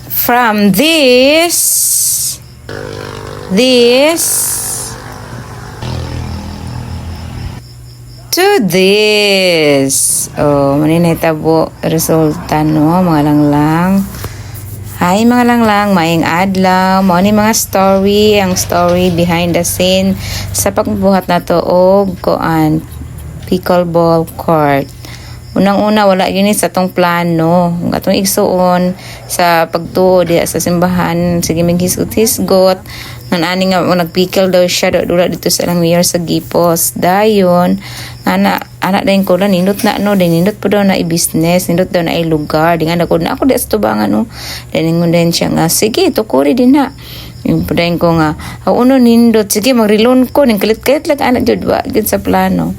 from this to this. Oh, maninitabo resulta no, mga langlang. Hi mga langlang, maayong adlaw. Mao ni mga story, ang story behind the scene sa pagbuhat na to og kuan pickleball court. Unang-una wala gini sa tong plano, atong igsuon sa pagtuo diha sa simbahan, sige minghisgot-hisgot ngan ani nga nagpickle daw siya dula dito sa ilang mayor sa Gipos. Dayon anak dayon ko lang nindot na no, nindot po daw na i-business, nindot daw na i-lugar, di nga nagod na ako di sa tubangan no. Dayon din siya nga, sige tukuri din na. Yung padayon ko nga, uno nindot, sige magrilon ko, ning kalit-kalit lang anak jud wa gid sa plano.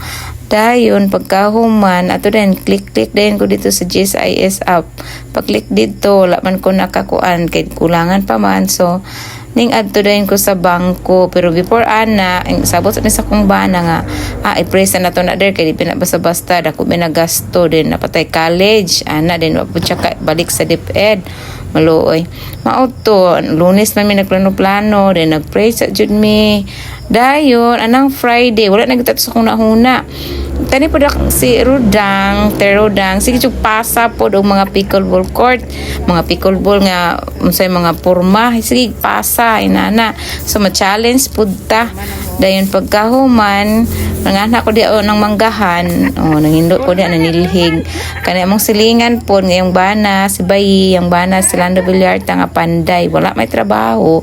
Dayon pagkahuman ato din click din ko dito sa GSIS app. Pag-click dito wala man ko nakakuan kay kulangan pa man, so ning adto din ko sa bangko, pero before ana sabot sa kong bana nga i-press na to na der kay di pinabasa-basta dako binagasto din napatay college ana din wa pud siya balik sa DepEd maluoy. Mauto Lunes man mi nagplano-plano din nag-pray sa jud mi. Dayon anang Friday wala nagtat sa kong nahuna tani po si Rodang sige chug pasa po og mga pickleball court, mga pickleball nga unsay mga porma, sige pasa inana, so ma-challenge pud ta. Dayon pagkahuman nangana ko di nang manggahan, nangindot ko di nanilhig kani among silingan po ngayong bana si Bayi, ang bana si Lando Villarta nga panday wala may trabaho.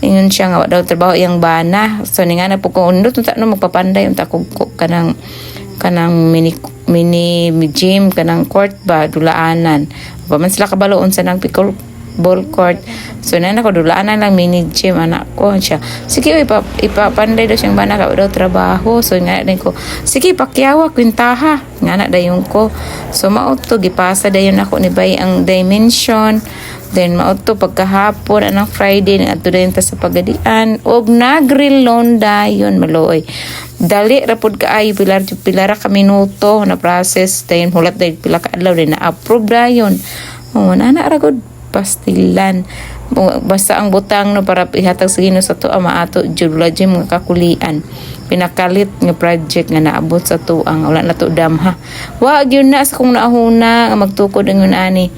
Ingon siya nga daw trabaho yang bana, so ningana po ko undot unta no magpapanday unta ko kanang mini gym kanang court ba dulaanan pa man sila kabaloon sa nang pickleball court, so nana ko dulaanan lang mini gym anak ko siya sige ipapanday daw siyang bana ka daw trabaho, so nga din ko sige pakyawa kwintaha nga na dayon ko, so mauto gipasa dayon ako ni Bay ang dimension. Then mauto pagkahapon anang Friday ng ato din ta sa pagadian og nagrill londa yon maluoy. Dali ra pud kaayo pilar ka minuto na process dayon hulat dayon pila ka adlaw din na approve dayon. Nana ra gud pastilan. Basta ang butang no para ihatag sa Ginoo sa tuwa maato jud wala jud mga kakulian. Pinakalit nga project nga naabot sa tuang wala na to damha. Wa gyud na sa kung naahuna nga magtukod ang yun ani.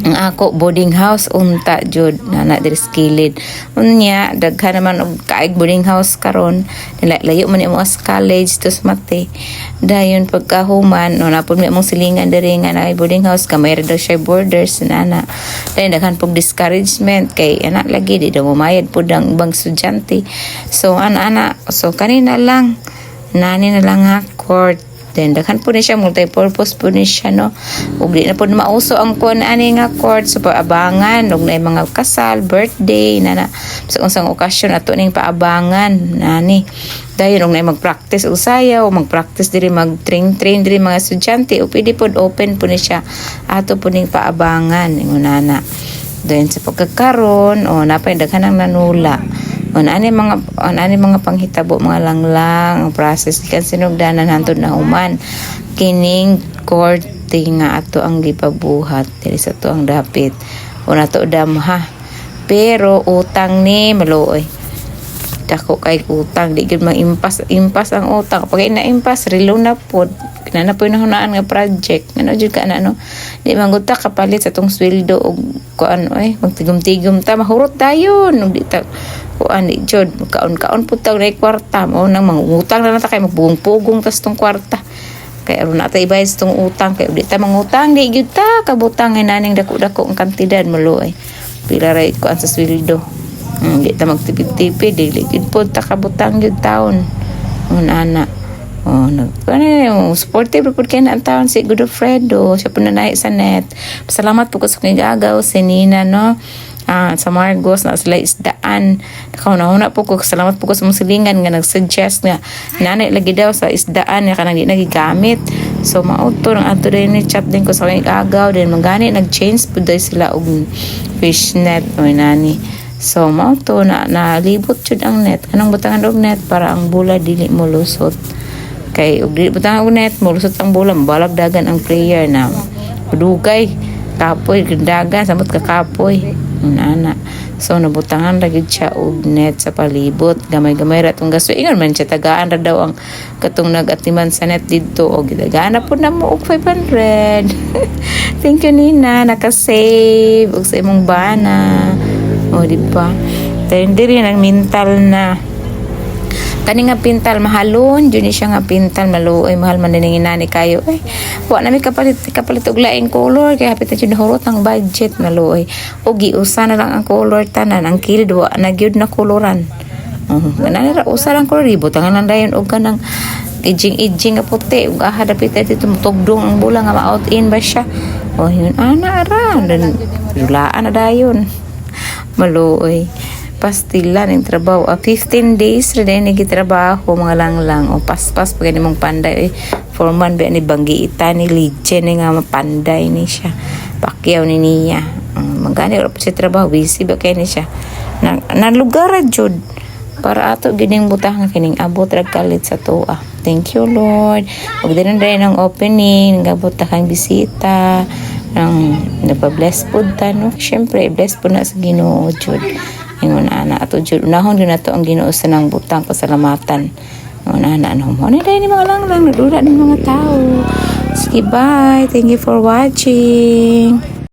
Ang ako boarding house unta jud na diri skilled unya daghan naman og kaig boarding house karon layo man imo as college to mate. Dayon pagkahuman no napud mi among silingan diri nga na boarding house kamay ra daw siya borders nana. Dayon daghan pog discouragement kay anak lagi di daw mayad pud ang ibang estudyante, so ana so kanina lang nani na lang nga court. Then daghan po ni siya multi-purpose po ni siya no, ug di na po mauso ang kuan ani nga court so paabangan ug na mga kasal, birthday na sa unsang okasyon ato ning paabangan nani. Dayon ug na mag-practice usayaw, mag-practice diri mag-train diri mga estudyante ug pwede pod open po ni siya ato po ning paabangan ingonana. Dayon sa pagkakaron napay daghan ang nanula. Ani mga panghitabo mga langlang ang process kan sinugdanan hantod na human kining korte nga ato ang gipabuhat diri sa to ang dapit una to damha, pero utang ni maluoy dako kay utang di gid impas ang utang pag na-impas relo na pod na po hunaan nga project ano jud ka no di manguta kapalit sa tong sweldo og kuan magtigom-tigom ta mahurot dayon ug di ta kuan di jud kaon pud ta nay kwarta mo nang mangutang na ta kay magbugong-pugong tas tong kwarta kay aron na ta ibayad tong utang kay di ta mangutang di gyud ta kabutang naning dako-dako ang kantidad maluoy pila ra kuan sa sweldo. Di ta magtipid-tipid di gyud pud ta kabutang gyud taon ana. Supportive po kayo na ang taon si Godofredo. Siya po nanay sa net. Salamat po ko sa kong gagaw si Nina no. Sa Margos na sila isdaan. Nakauna po ko. Salamat po ko sa musilingan nga nag-suggest nga nanay lagi daw sa isdaan nga kanang di nagigamit. So mauto ng ato rin ni chat din ko sa kong gagaw. Then magani nag-change po daw sila og fish net o nani. So mauto na nalibot jud ang net. Kanang butangan og net para ang bula dili mo lusot. Kay ug di butang og net mo lusot ang bola balag dagan ang player na dugay kapoy dagan samot ka kapoy ana. So nabutangan ra gyud siya og net sa palibot, gamay-gamay ra tong gasto. Ingon man siya tagaan ra daw ang katong nagatiman sa net didto og gidagana pud na mo og 500. Thank you Nina, naka-save og sa imong bana. O di ba? Tayo diri nang mental na kani nga pintal mahalon jud ni siya nga pintal maluoy mahal man din inani kayo wa na mi kapalit og laing color kay hapit na jud nahurot ang budget maluoy og giusa na lang ang color tanan ang kilid wa na gyud na koloran ganani ra usa lang color ribot ang lang dayon og kanang edging nga puti ug aha dapit dito tugdong ang bola nga ma-out in ba siya yun ana ra dulaan na dayon maluoy pastila ng trabaho 15 days rin din nagkitrabaho mga lang o paspas pag mong panday foreman ba ni banggiita ni Lidje ni nga mapanday ni siya pakyaw ni niya magani ora pa siya trabaho busy ba kay ni siya na lugar jud para ato gining butang kining abot ra kalit sa tuwa. Thank you Lord ug din ang opening gabot ta kang bisita ang napabless pud ta no syempre bless pud na sa Ginoo jud. Ingon ana ato jud unahon din nato ang Ginoo sa nang butang pasalamatan. Una na ano mo ni mga lang nadula ng mga tao. Sige bye. Thank you for watching.